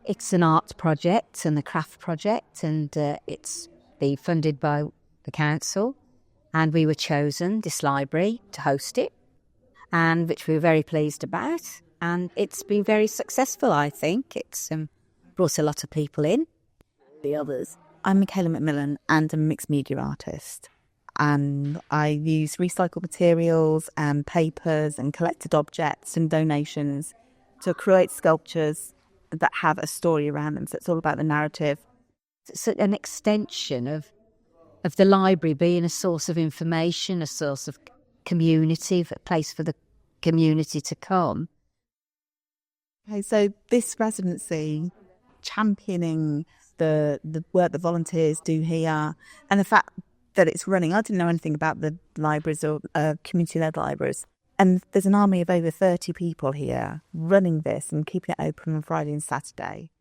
It's an arts project and a craft project, and it's being funded by the council. And we were chosen, this library, to host it, and which we were very pleased about. And it's been very successful, I think. It's brought a lot of people in. The others. I'm Michaela McMillan and I'm a mixed media artist. And I use recycled materials and papers and collected objects and donations to create sculptures that have a story around them. So it's all about the narrative. It's an extension of the library being a source of information, a source of community, a place for the community to come. Okay, so this residency, championing the work the volunteers do here, and the fact that it's running. I didn't know anything about the libraries or community-led libraries. And there's an army of over 30 people here running this and keeping it open on Friday and Saturday.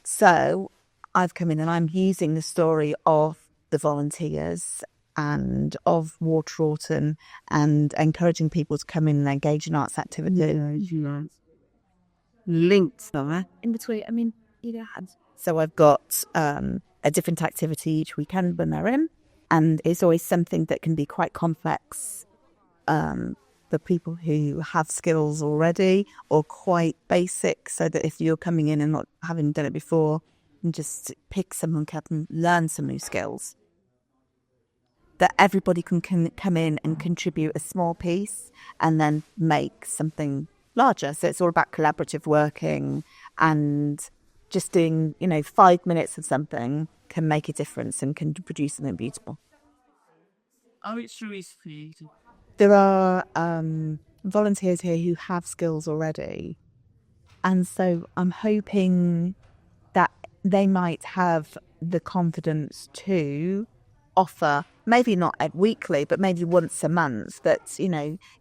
So I've come in and I'm using the story of the volunteers and of Water Orton and encouraging people to come in and engage in arts activities. Yeah. Links somewhere. In between, So I've got a different activity each weekend when they're in, and it's always something that can be quite complex for people who have skills already or quite basic, so that if you're coming in and not having done it before, you can just pick someone up and learn some new skills. That everybody can come in and contribute a small piece and then make something larger. So it's all about collaborative working, and just doing, 5 minutes of something can make a difference and can produce something beautiful. Oh, it's really sweet. There are volunteers here who have skills already. And so I'm hoping that they might have the confidence to offer, maybe not weekly, but maybe once a month, that,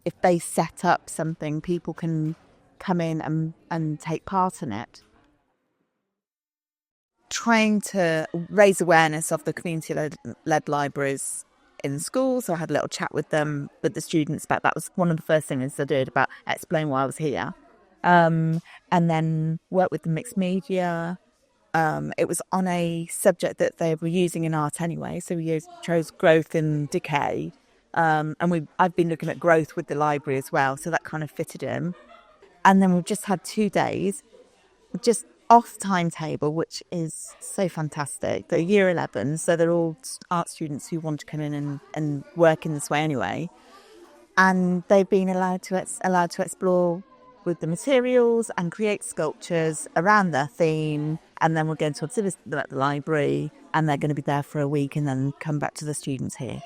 if they set up something, people can come in and take part in it. Trying to raise awareness of the community-led libraries in schools. So I had a little chat with the students about that. Was one of the first things I did, about explain why I was here. And then work with the mixed media. It was on a subject that they were using in art anyway. So we chose growth and decay. And I've been looking at growth with the library as well. So that kind of fitted in. And then we've just had 2 days, just off timetable, which is so fantastic. They're year 11, so they're all art students who want to come in and work in this way anyway. And they've been allowed to explore with the materials and create sculptures around their theme. And then we're going to exhibit them at the library, and they're going to be there for a week and then come back to the students here.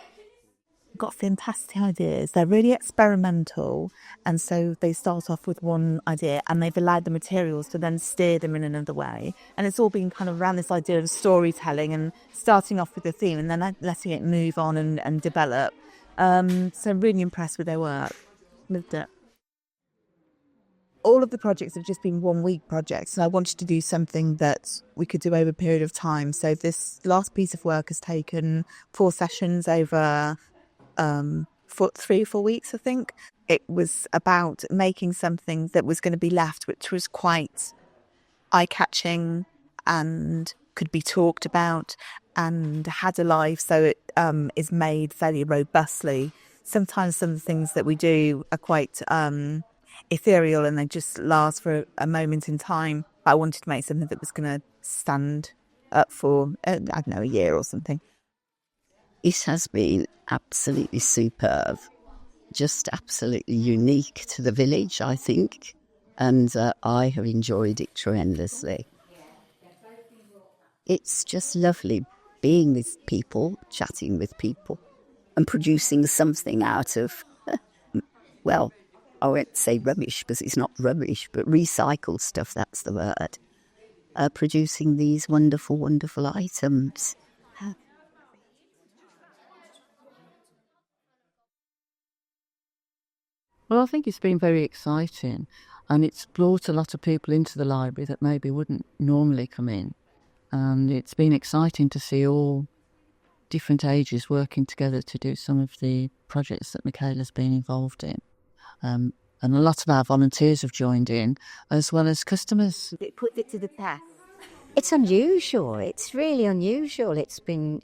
Got fantastic ideas. They're really experimental, and so they start off with one idea and they've allowed the materials to then steer them in another way, and it's all been kind of around this idea of storytelling and starting off with the theme and then letting it move on and develop. So I'm really impressed with their work. Loved it. All of the projects have just been 1 week projects, and I wanted to do something that we could do over a period of time. So this last piece of work has taken 4 sessions over 3 or 4 weeks, I think. It was about making something that was going to be left, which was quite eye-catching and could be talked about and had a life, so it is made fairly robustly. Sometimes some of the things that we do are quite ethereal and they just last for a moment in time. But I wanted to make something that was going to stand up for, a year or something. It has been absolutely superb, just absolutely unique to the village, I think, and I have enjoyed it tremendously. It's just lovely being with people, chatting with people, and producing something out of, well, I won't say rubbish because it's not rubbish, but recycled stuff, that's the word. Producing these wonderful, wonderful items. Well, I think it's been very exciting, and it's brought a lot of people into the library that maybe wouldn't normally come in. And it's been exciting to see all different ages working together to do some of the projects that Michaela's been involved in. And a lot of our volunteers have joined in, as well as customers. It puts it to the test. It's unusual. It's really unusual. It's been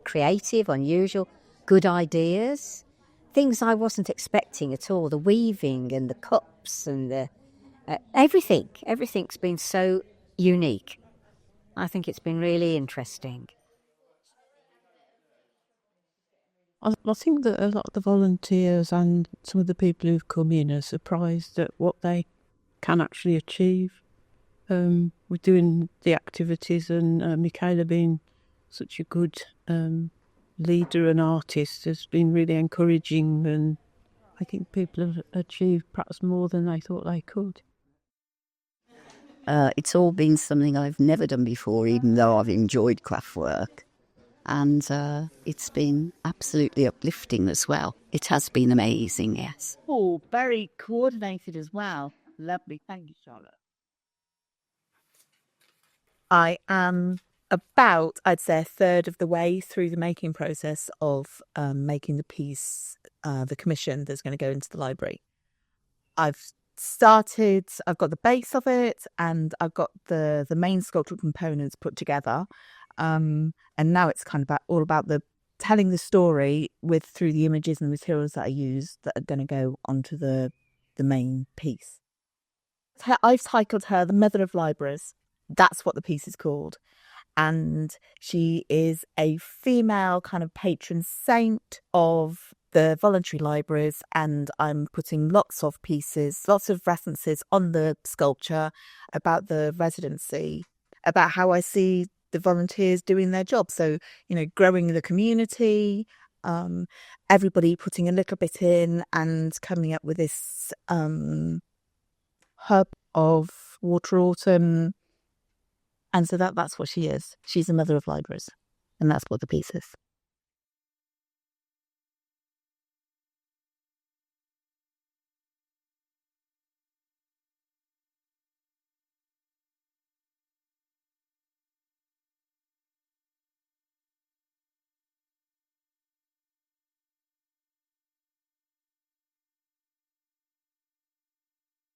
creative, unusual, good ideas, things I wasn't expecting at all. The weaving and the cups and the everything. Everything's been so unique. I think it's been really interesting. I think that a lot of the volunteers and some of the people who've come in are surprised at what they can actually achieve. We're doing the activities, and Michaela being such a good leader and artist has been really encouraging, and I think people have achieved perhaps more than they thought they could. It's all been something I've never done before, even though I've enjoyed craft work. And it's been absolutely uplifting as well. It has been amazing, yes. Oh, very coordinated as well. Lovely. Thank you, Charlotte. I am about, I'd say, a third of the way through the making process of making the piece, the commission that's going to go into the library. I've got the base of it, and I've got the main sculptural components put together. And now it's kind of all about the telling the story through the images and the materials that I use that are going to go onto the main piece. I've titled her The Mother of Libraries. That's what the piece is called. And she is a female kind of patron saint of the voluntary libraries, and I'm putting lots of references on the sculpture about the residency, about how I see the volunteers doing their job. So, growing the community, everybody putting a little bit in and coming up with this hub of Water Orton. And so that's what she is. She's a mother of libraries. And that's what the piece is.